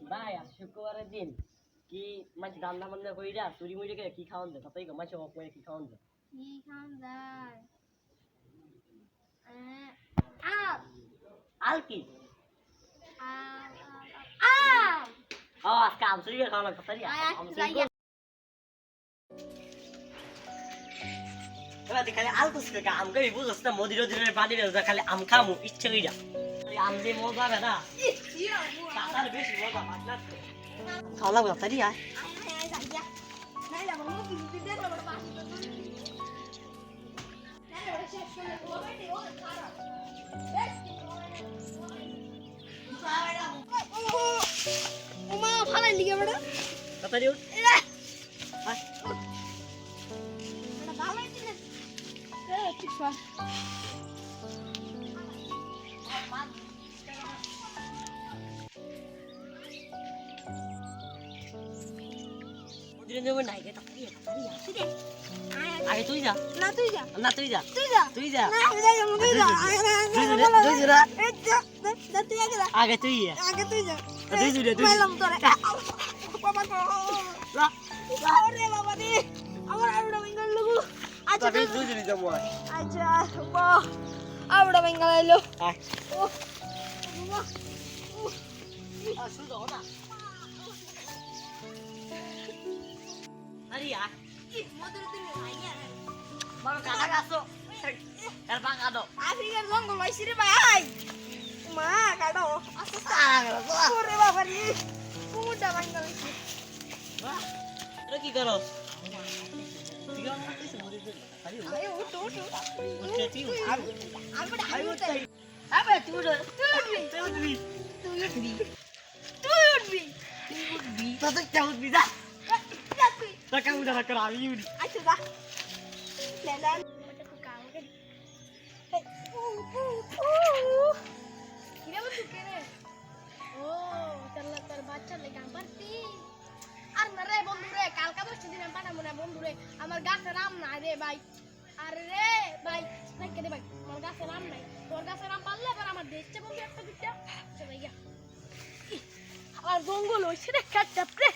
ভাই আজ শুক্রবারের দিন কি মাছ রান্না বান্না কইরা চুরি মুড়ি করে কি খাওয়ান যায় তাতেই মাছ হক করে কি খাওয়ান যায় কি খান যায় আম আর কি আম আম ও আজকে আম চুরি করে খাওয়ানো তাতেই আম চুরি করে এবার খালি আলতুস করে আম কই বুঝছ না মদির দিনের বাড়ি বেজা খালি আম খামু ইচ্ছে কইরা আম যে মজা হবে না তার বেশি মজা পাগলা খাওয়া লাগবে তাড়ি আয় তাড়ি উঠ মদির নেবে নাই রে তাড়ি তাড়ি আসি রে আগে তুই যা না তুই যা না তুই যা তুই যা তুই যা না তুই যা তুই যা আগে তুই আগে তুই যা তুই যা তুই মাইলাম তোরে বাবা গো আরে বাবা রে আমার আরুড়া বেঙ্গল লগু আচ্ছা তবে তুই যা যাবো আচ্ছা বাহ আরুড়া বেঙ্গল এলো আয় ও বাবা আসু দাও না আরে আয় মধুর দিন আইয়া মারো কাটা গাছো এর বাঙ্গা দাও আফ্রিকার জঙ্গল হইছে রে ভাই মা কাটো আচ্ছা ওরে বাবা রে কোনটা বেঙ্গল হইছে এটা কি করো তুই গান করতেছিস মরে গেল আরে আরে উঠো উঠো উঠে তুই আমরা হাইতে আবে তুই উঠবি তুই উঠবি তো তো কেমন বিদা যা তুই তো কেমন জানা কর আমি উঠি আচ্ছা যা লেলেন ওটা তো কাম করে কিরে বন্ধু কে রে ও তাহলে তোর বাচ্চা লেগে পারতি আর না রে বন্ধু রে কালকা বসে দিন পাঠাবো না বন্ধু রে আমার গাছের আম নাই রে ভাই আরে রে ভাই দেখে দে ভাই আমার গাছের আম নাই তোর গাছের আম পারলে এবার আমার দেশে বন্ধু একটা দিতে চলে গিয়া আর জঙ্গল হইছে রে কাটতে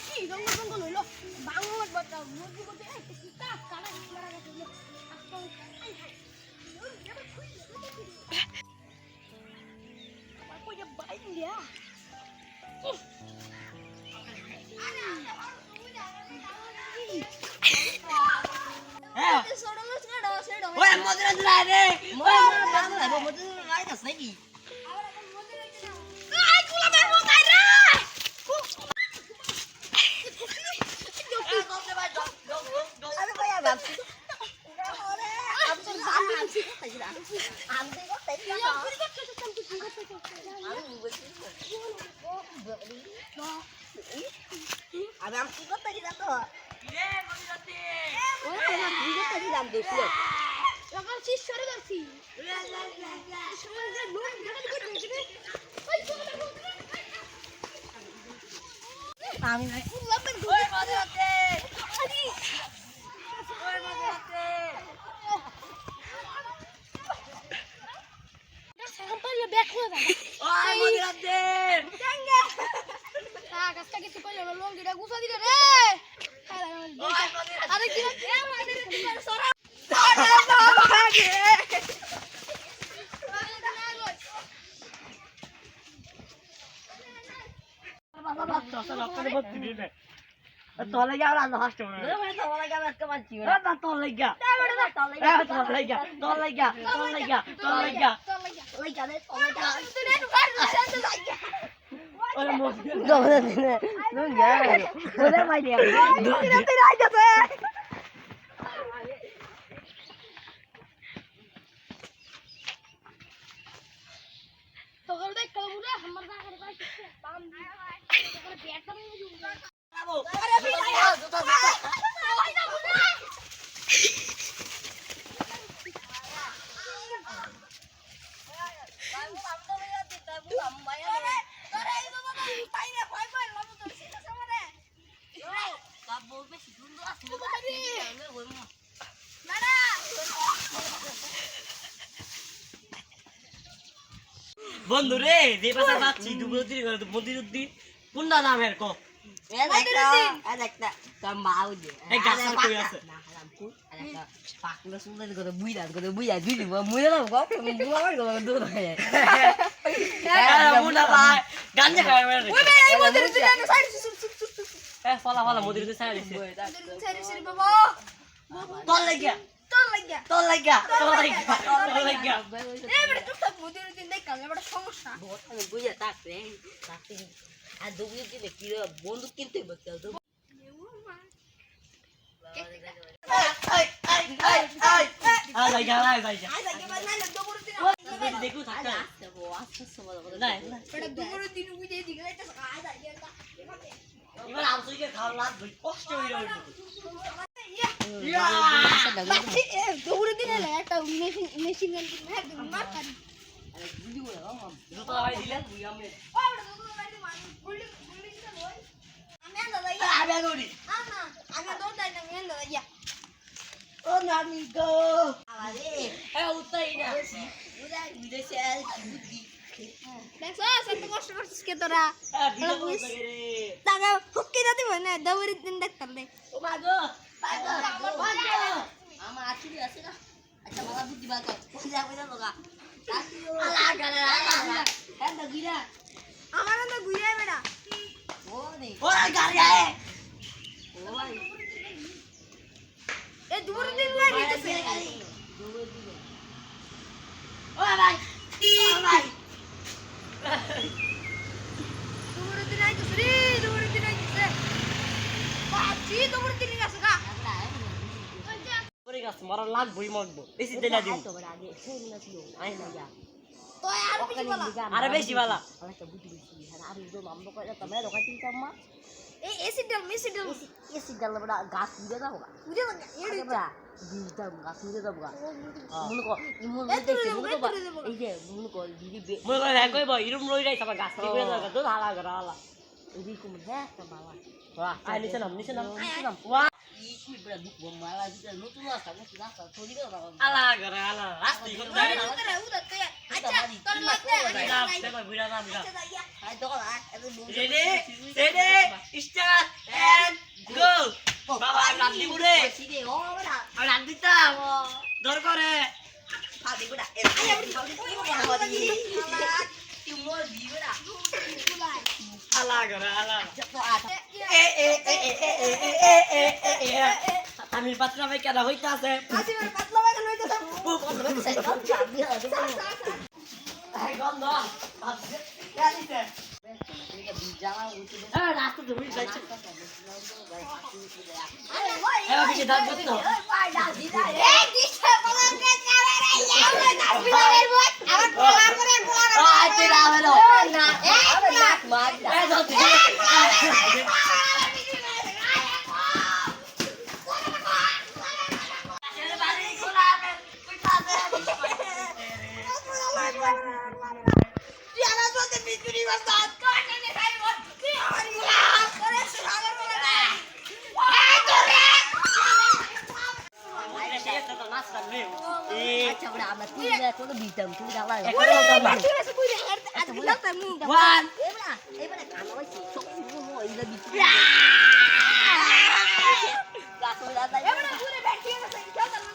কি জঙ্গল হইলো বাংলার বাচ্চা মুরগি করতে এই কি কাট কাটা মারা গেছে আস্তে আমার কই যে বাইন দিয়া হ্যাঁ ওই মদিরা দিলা রে মদিরা রাইতাস নাকি আমি কি করতে দিলাম তো রে মদিরাতে কি করতে দিলাম দেখি যখন শীষ সরে যাচ্ছি আমি ওই মদিরাতে ওই মদিরাতে সাম্পালে ব্যাক হয়ে যাবে ওই মদিরাতে গাছটা কিছু কইলো না লঙ্গিটা গুছা দিলে রে আরে কি সরা আরে বাবা রে তোলে গা রান্না হাসতে না তোলে গা একটা মাছি না তোলে গা তোলে গা তোলে গা তোলে গা তোলে গা ওই গানে তোলে গা ওরে মস্তি দোলে দিনে নুন গা ওরে মাই দিয়া দিনে রাই যাবে তো করে দেখ কবুরে আমার না করে পাই পাম দি করে ব্যাটটা নিয়ে দিও আরে বিলাই ওই না বুঝা বন্ধু রে যে পাশে পাচ্ছি দুপুর মন্দির উদ্দি কোনটা নামের কো এই গাছের কই আছে মুনা ভাই গাঞ্জা খায় মেরে ফলা ফলা মদির সাইড দিছে তোর লাগিয়া তোর লাগিয়া বন্দুক কিনতে দেখু থাকতে এবার আমসইকে খাওয়া লাগবে কষ্ট হয়ে যাবে জুতো ভাই দিলেন বুঝামে আবে গরি ও নানি গো আরে এ উতাই না উদাই বিদেশে বুদ্ধি দেখছ এত কষ্ট করছিস কে তোরা ভিডিও করতে রে টাকা ফুকি না দিব না দৌড়ি দিন দেখতাম রে ও মা গো আমার আচুরি আছে না আচ্ছা মালা বুদ্ধি বাদ কোন যাবে না লগা আলা গালা হ্যাঁ না গিরা আমার না ঘুরে বেড়া ও নে ও গাড়ি আয় ও ভাই এ দৌড়ি দিন না নিতেছে ও ভাই দৌড়ি দিন আইতেছে রে দৌড়ি দিন আইতেছে বাচ্চি দৌড়ি দিন গেছে গা পরে গাছ মারা লাগবই মরবো বেশি দিলা দিন তো বড় আগে ফোন না ছিল আই না যা তো আর বেশি বলা আরে বেশি বালা একটা বুদ্ধি দিছি হ্যাঁ আর তো নাম তো কইরা তুমি রকা চিন্তা মা এই এসিডল মিসিডল এসি গাল বড় গাছ দিয়ে দাও গা বুঝে না আরে বড় দিটা গাছ দিয়ে দাও গা মনে কর ইমন এ তুই মনে কর তুই দেবো। এই যে মনে কর দিদি মই কই ভাই কইব ইরুম লই যাই সব গাছ থেকে যাবে তো হালা করা হালা এদিকে কোন হ্যাঁ তা বাবা ওয়া আই নিছে নাম নিলাম ওয়া কি বড় দুঃখ মারা দিতে নতুন রাস্তা নতুন রাস্তা থরি দাও না আলা করে হালা রাস্তা কি করতে আরে উদরে উদরে আচ্ছা তোর লাগতে নাম দেখো বুড়া নাম গা আই তো না এত রেডি স্টার্ট এন্ড গো বাবা রান্দি বুড়ে সিদে ও বড় আর রান্দি দিতাম দর করে ফাদি বড় এ তুই মোর দি বড় আলা করে হালা তো আ আমি পাত্রা ভাই কেডা হইতা আছে আসিবার পাতলা বাগান হইতেছে এই গন্ধ গালিতে রাস্তা তুমি যাইছো আরে ভাই এ বাকি দাম কত এই দিশে বলকে যাবে রে আমরা কাশ্মীরের বট আমার পোলা করে গোয়ার আই তুই রাবে না না এই নাক মার এ ধর আচ্ছা বড় আমরা তিনটা তো দিতাম তুমি যাবা ওয়ান এবারে কালো হইছে সব শুনো এইটা দিচ্ছি গাছ হইলা তাই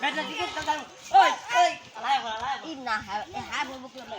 বেটা ঠিক আছে দাও ওই ওই আলাই আলাই ই না হ্যাঁ বলবো কি না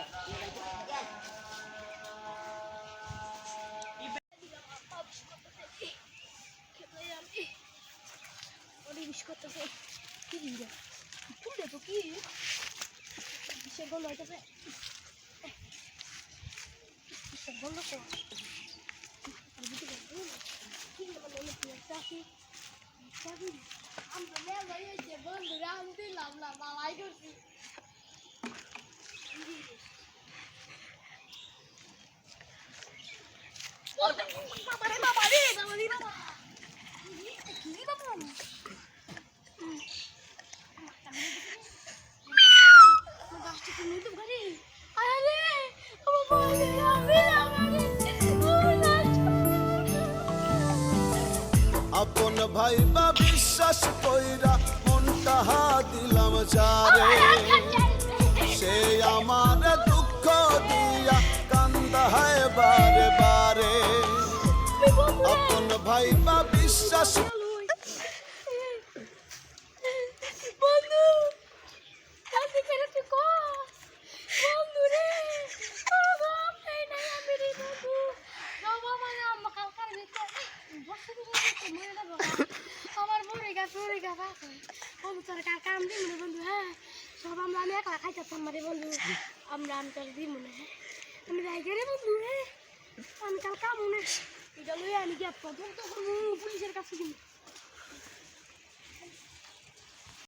আপন ভাইবা বিশ্বাস কইরা মনটা দিলাম যারে সে আমার দুঃখ দিয়া কান্দা হয় বারে বারে বিশ্বাস বন্ধু কালকে কেন তুই কস বন্ধু রে তোর বাপ নাই নাই আমি রে বন্ধু বাবা মানে আম্মা কালকার ভিতরে বসে বসে মরে না বাবা আমার মরে গেছে বন্ধু তোর কার কাম দিই মনে বন্ধু হ্যাঁ সব আমরা আমি একলা খাইতাম মারে বন্ধু আমরা আমি তোর দিই মনে হ্যাঁ আমি যাই রে বন্ধু রে আমি কাল কাম মনে এটা লই আমি গিয়ে প্রথম তো পুলিশের কাছে দিই